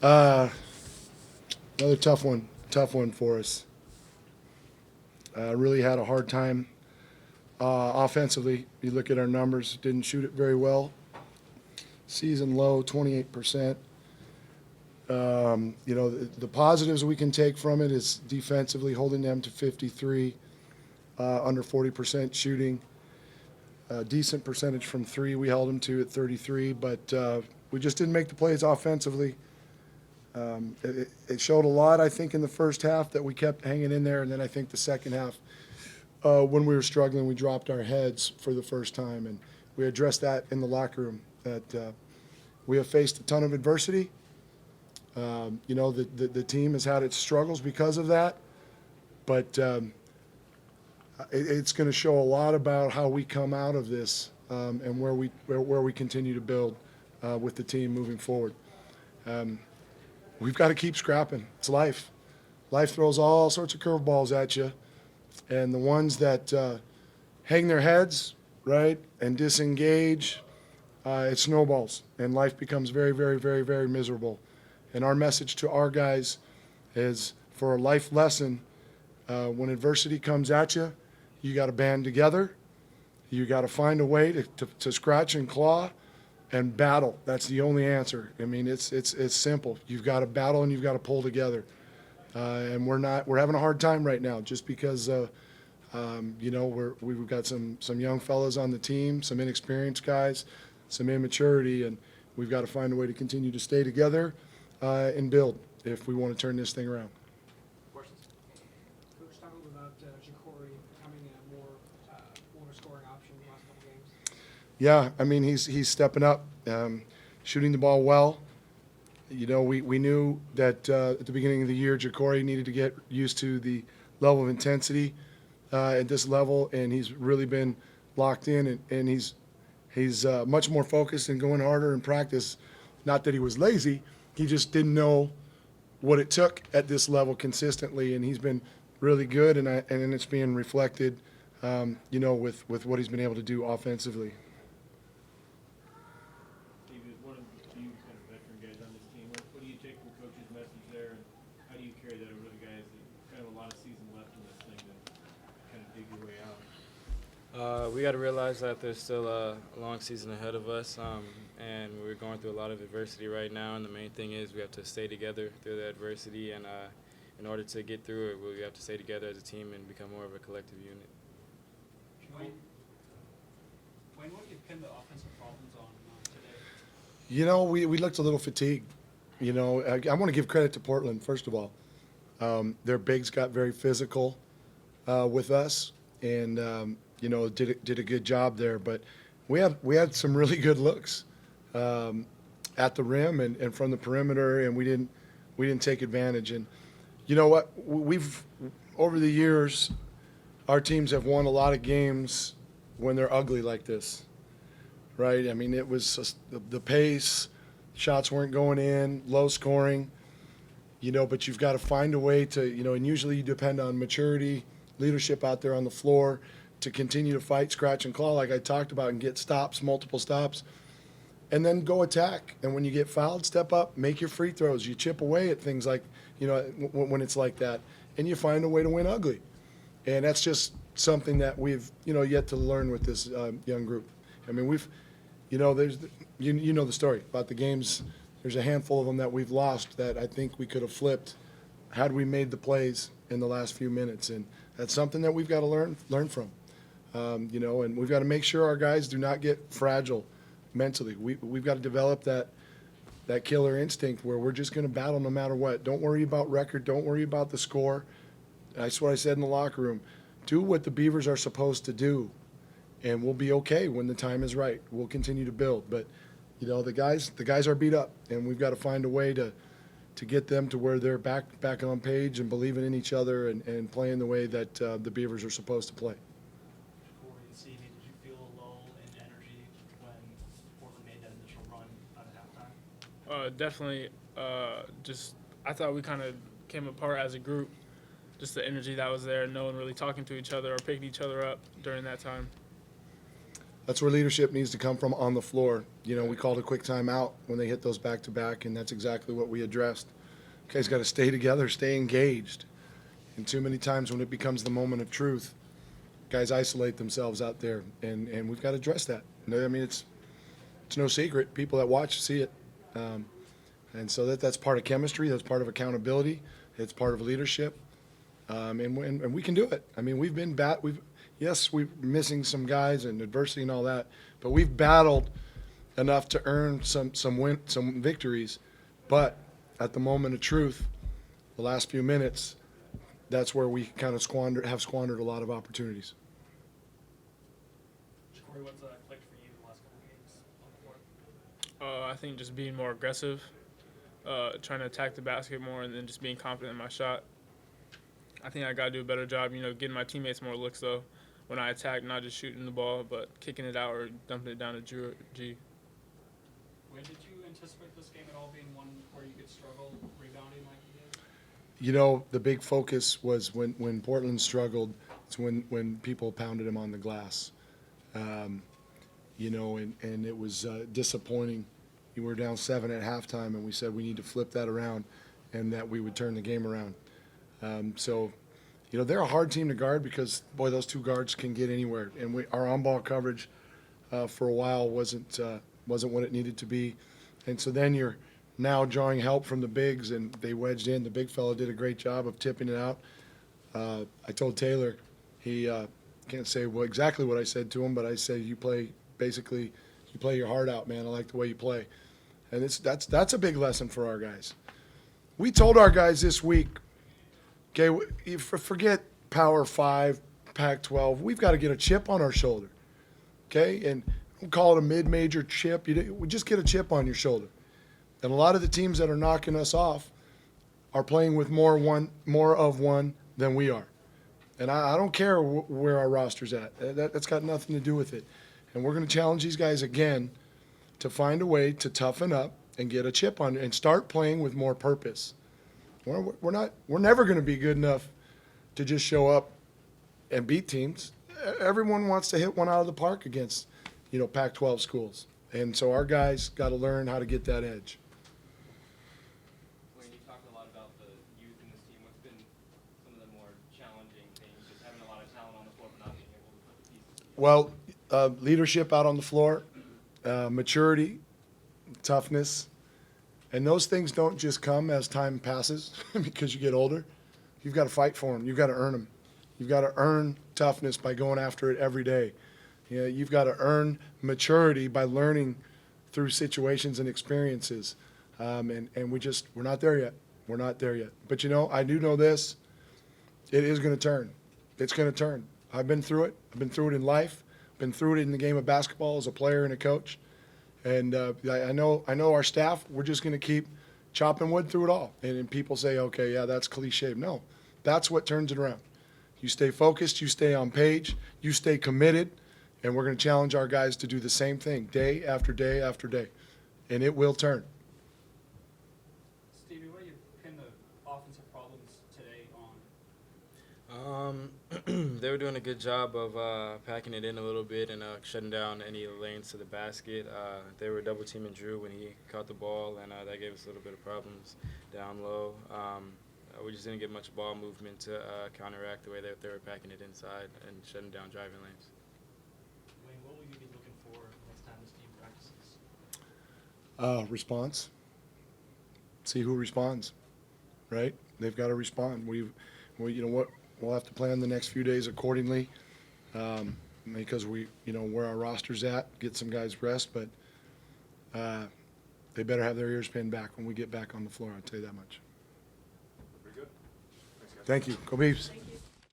Uh, Another tough one for us. Really had a hard time offensively. You look at our numbers, didn't shoot it very well. Season low, 28%. The positives we can take from it is defensively holding them to 53, under 40% shooting. Decent percentage from three. We held them to at 33, but we just didn't make the plays offensively. It showed a lot, I think, in the first half that we kept hanging in there, and then I think the second half, when we were struggling, we dropped our heads for the first time, and we addressed that in the locker room. That we have faced a ton of adversity. The team has had its struggles because of that, but it's going to show a lot about how we come out of this and where we continue to build with the team moving forward. We've got to keep scrapping. It's life. Life throws all sorts of curveballs at you, and the ones that hang their heads, right, and disengage, it snowballs, and life becomes very, very, very, very miserable. And our message to our guys is, for a life lesson, when adversity comes at you, you got to band together. You got to find a way to scratch and claw and battle. That's the only answer. I mean, it's simple. You've got to battle and you've got to pull together. And we're having a hard time right now just because we've got some young fellas on the team, some inexperienced guys, some immaturity, and we've got to find a way to continue to stay together and build if we want to turn this thing around. Questions? Coach, talk a little about Ja'Cory becoming a more scoring option in the last couple games. Yeah, I mean, he's stepping up, shooting the ball well. You know, we knew that at the beginning of the year, Ja'Cory needed to get used to the level of intensity at this level, and he's really been locked in, and he's much more focused and going harder in practice. Not that he was lazy, he just didn't know what it took at this level consistently, and he's been really good, and it's being reflected, with what he's been able to do offensively. David, one of you kind of veteran guys on this team, what do you take from Coach's message there, and how do you carry that over to the guys that kind of a lot of season left in this thing to kind of dig your way out? We got to realize that there's still a long season ahead of us, and we're going through a lot of adversity right now, and the main thing is we have to stay together through the adversity, and in order to get through it, we have to stay together as a team and become more of a collective unit. Wayne, what do you pin the offensive problems on today? You know, we looked a little fatigued. You know, I want to give credit to Portland, first of all. Their bigs got very physical with us, and did a good job there. But we had some really good looks at the rim and from the perimeter, and we didn't take advantage. And you know what? We've over the years, our teams have won a lot of games when they're ugly like this, right? I mean, it was just the pace, shots weren't going in, low scoring, but you've got to find a way to, and usually you depend on maturity, leadership out there on the floor to continue to fight, scratch, and claw like I talked about and get stops, multiple stops, and then go attack. And when you get fouled, step up, make your free throws. You chip away at things like, when it's like that, and you find a way to win ugly. And that's just something that we've, yet to learn with this young group. I mean, there's, the story about the games. There's a handful of them that we've lost that I think we could have flipped had we made the plays in the last few minutes. And that's something that we've got to learn from, and we've got to make sure our guys do not get fragile mentally. We've got to develop that killer instinct where we're just going to battle no matter what. Don't worry about record. Don't worry about the score. That's what I said in the locker room. Do what the Beavers are supposed to do, and we'll be okay when the time is right. We'll continue to build. But, the guys are beat up, and we've got to find a way to get them to where they're back on page and believing in each other and playing the way that the Beavers are supposed to play. Corey and Stevie, did you feel a lull in energy when Portland made that initial run out of halftime? Definitely. I thought we kind of came apart as a group. Just the energy that was there, no one really talking to each other or picking each other up during that time. That's where leadership needs to come from on the floor. You know, we called a quick timeout when they hit those back-to-back, and that's exactly what we addressed. Guys got to stay together, stay engaged. And too many times when it becomes the moment of truth, guys isolate themselves out there, and we've got to address that. I mean, it's no secret. People that watch see it. And so that's part of chemistry. That's part of accountability. It's part of leadership. And we can do it. I mean, we've been yes, we're missing some guys and adversity and all that, but we've battled enough to earn some victories. But at the moment of truth, the last few minutes, that's where we kind of have squandered a lot of opportunities. Corey, what's clicked for you the last couple games on the court? I think just being more aggressive, trying to attack the basket more, and then just being confident in my shot. I think I got to do a better job, getting my teammates more looks, though, when I attack, not just shooting the ball, but kicking it out or dumping it down to G. When did you anticipate this game at all being one where you could struggle rebounding like you did? You know, the big focus was when Portland struggled, it's when people pounded him on the glass. And it was disappointing. We were down 7 at halftime, and we said we need to flip that around and that we would turn the game around. They're a hard team to guard because, boy, those two guards can get anywhere. And our on-ball coverage for a while wasn't what it needed to be. And so then you're now drawing help from the bigs, and they wedged in. The big fella did a great job of tipping it out. I told Taylor, he can't say exactly what I said to him, but I said, you play your heart out, man. I like the way you play. And that's a big lesson for our guys. We told our guys this week, okay, forget Power 5, Pac-12. We've got to get a chip on our shoulder, okay? And don't call it a mid-major chip. We just get a chip on your shoulder. And a lot of the teams that are knocking us off are playing with more of one than we are. And I don't care where our roster's at. That's got nothing to do with it. And we're going to challenge these guys again to find a way to toughen up and get a chip on and start playing with more purpose. We're never going to be good enough to just show up and beat teams. Everyone wants to hit one out of the park against, Pac-12 schools. And so our guys got to learn how to get that edge. When you talked a lot about the youth in this team, what's been some of the more challenging things, just having a lot of talent on the floor but not being able to put the pieces together? Well, leadership out on the floor, maturity, toughness, and those things don't just come as time passes because you get older. You've got to fight for them. You've got to earn them. You've got to earn toughness by going after it every day. You've got to earn maturity by learning through situations and experiences. And we're not there yet. We're not there yet. But, I do know this. It is going to turn. It's going to turn. I've been through it. I've been through it in life. I've been through it in the game of basketball as a player and a coach. And I know our staff, we're just going to keep chopping wood through it all. And people say, okay, yeah, that's cliche. No, that's what turns it around. You stay focused, you stay on page, you stay committed, and we're going to challenge our guys to do the same thing day after day after day. And it will turn. Stevie, what do you pin the offensive problems today on? They were doing a good job of packing it in a little bit and shutting down any lanes to the basket. They were double teaming Drew when he caught the ball, and that gave us a little bit of problems down low. We just didn't get much ball movement to counteract the way that they were packing it inside and shutting down driving lanes. Wayne, what will you be looking for next time this team practices? Response. See who responds, right? They've got to respond. We'll have to plan the next few days accordingly because where our roster's at, get some guys rest, but they better have their ears pinned back when we get back on the floor, I'll tell you that much. Very good. Thanks, guys. Thank you. Go Beavs.